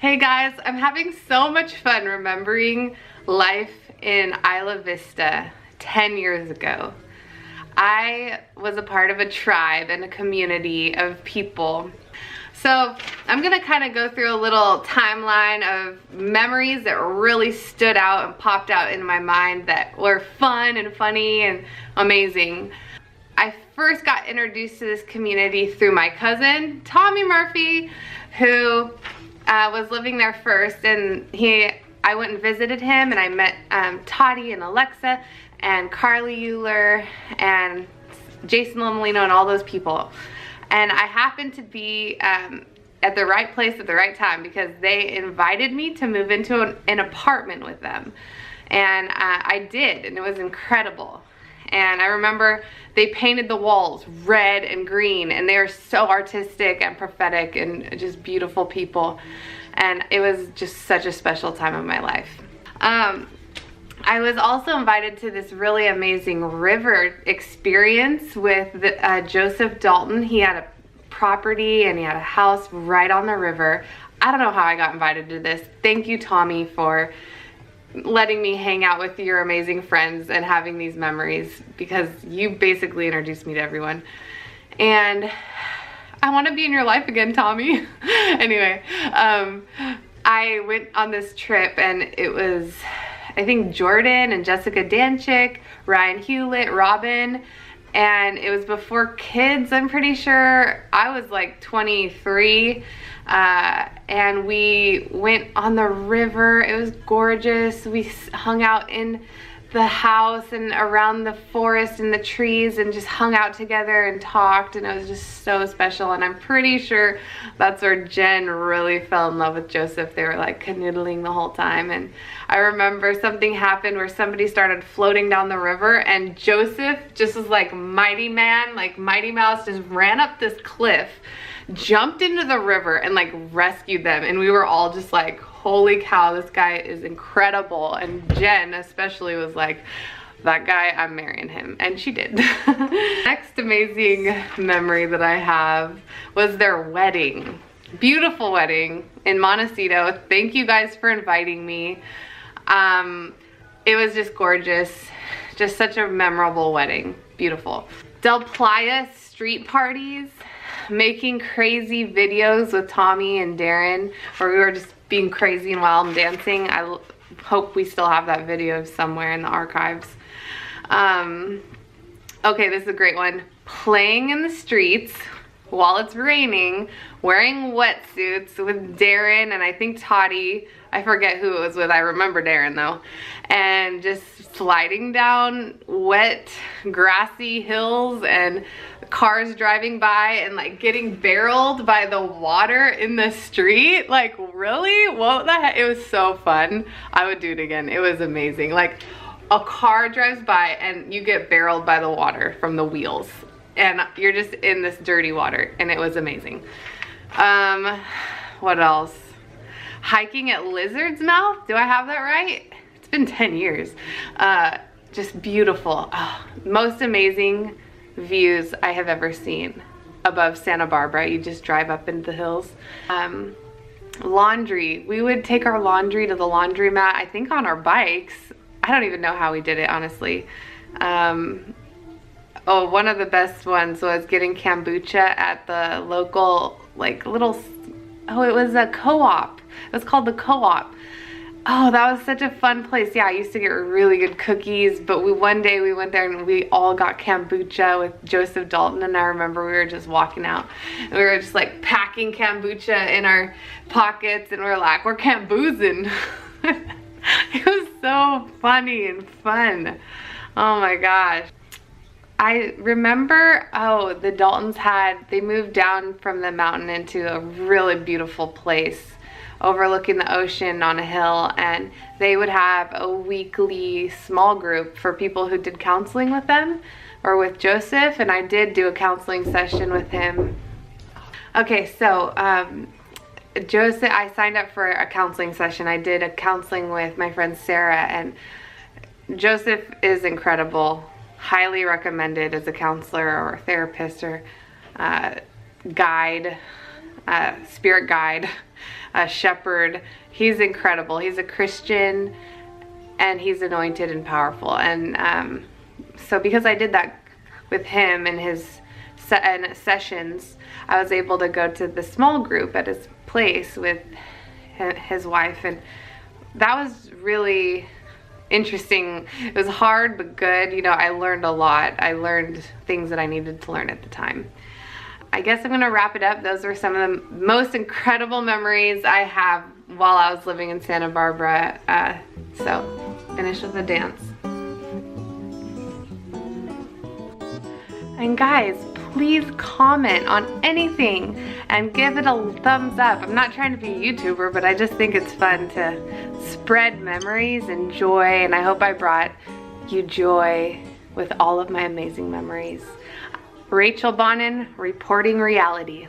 Hey guys, I'm having so much fun remembering life in Isla Vista 10 years ago. I was a part of a tribe and a community of people. So I'm gonna kind of go through a little timeline of memories that really stood out and popped out in my mind that were fun and funny and amazing. I first got introduced to this community through my cousin, Tommy Murphy, who was living there first, and I went and visited him, and I met Toddy and Alexa and Carly Euler and Jason Lomolino and all those people. And I happened to be at the right place at the right time because they invited me to move into an apartment with them. And I did, and it was incredible. And I remember they painted the walls red and green, and they were so artistic and prophetic and just beautiful people. And it was just such a special time of my life. I was also invited to this really amazing river experience with Joseph Dalton. He had a property and he had a house right on the river. I don't know how I got invited to this. Thank you, Tommy, for letting me hang out with your amazing friends and having these memories, because you basically introduced me to everyone. And I want to be in your life again, Tommy. Anyway, I went on this trip, and it was, I think, Jordan and Jessica Danchik, Ryan Hewlett, Robin, and it was before kids, I'm pretty sure. I was like 23. And we went on the river. It was gorgeous. We hung out in the house and around the forest and the trees and just hung out together and talked, and it was just so special. And I'm pretty sure that's where Jen really fell in love with Joseph. They were like canoodling the whole time. And I remember something happened where somebody started floating down the river, and Joseph just was like Mighty Man, like Mighty Mouse, just ran up this cliff, jumped into the river, and like rescued them. And we were all just like, holy cow, this guy is incredible. And Jen especially was like, that guy, I'm marrying him. And she did. Next amazing memory that I have was their wedding. Beautiful wedding in Montecito. Thank you guys for inviting me. It was just gorgeous. Just such a memorable wedding. Beautiful. Del Playa street parties, making crazy videos with Tommy and Darren, where we were just being crazy and wild and dancing. I hope we still have that video somewhere in the archives. Okay, this is a great one. Playing in the streets while it's raining, wearing wetsuits with Darren and I think Toddy. I forget who it was with. I remember Darren though. And just sliding down wet, grassy hills and cars driving by and like getting barreled by the water in the street. Like, really? What the heck? It was so fun. I would do it again. It was amazing. Like, a car drives by and you get barreled by the water from the wheels, and you're just in this dirty water, and it was amazing. What else? Hiking at Lizard's Mouth. Do I have that right? It's been 10 years. Just beautiful. Oh, most amazing views I have ever seen above Santa Barbara. You just drive up into the hills. Laundry. We would take our laundry to the laundromat, I think on our bikes. I don't even know how we did it, honestly. Oh, one of the best ones was getting kombucha at the local, like, little, oh, it was a co-op. It was called the Co-op. Oh, that was such a fun place. Yeah, I used to get really good cookies, but one day we went there and we all got kombucha with Joseph Dalton, and I remember we were just walking out and we were just like packing kombucha in our pockets, and we were like, we're kamboozing. It was so funny and fun. Oh my gosh. I remember, oh, the Daltons they moved down from the mountain into a really beautiful place overlooking the ocean on a hill, and they would have a weekly small group for people who did counseling with them or with Joseph, and I did do a counseling session with him. Okay, so Joseph, I signed up for a counseling session. I did a counseling with my friend Sarah, and Joseph is incredible. Highly recommended as a counselor or a therapist or guide, spirit guide. shepherd. He's incredible. He's a Christian and he's anointed and powerful. And so because I did that with him and his sessions, I was able to go to the small group at his place with his wife, and that was really interesting. It was hard but good. You know, I learned a lot. I learned things that I needed to learn at the time. I guess I'm gonna wrap it up. Those were some of the most incredible memories I have while I was living in Santa Barbara. So finish with a dance. And guys, please comment on anything and give it a thumbs up. I'm not trying to be a YouTuber, but I just think it's fun to spread memories and joy, and I hope I brought you joy with all of my amazing memories. Rachel Bonin, reporting reality.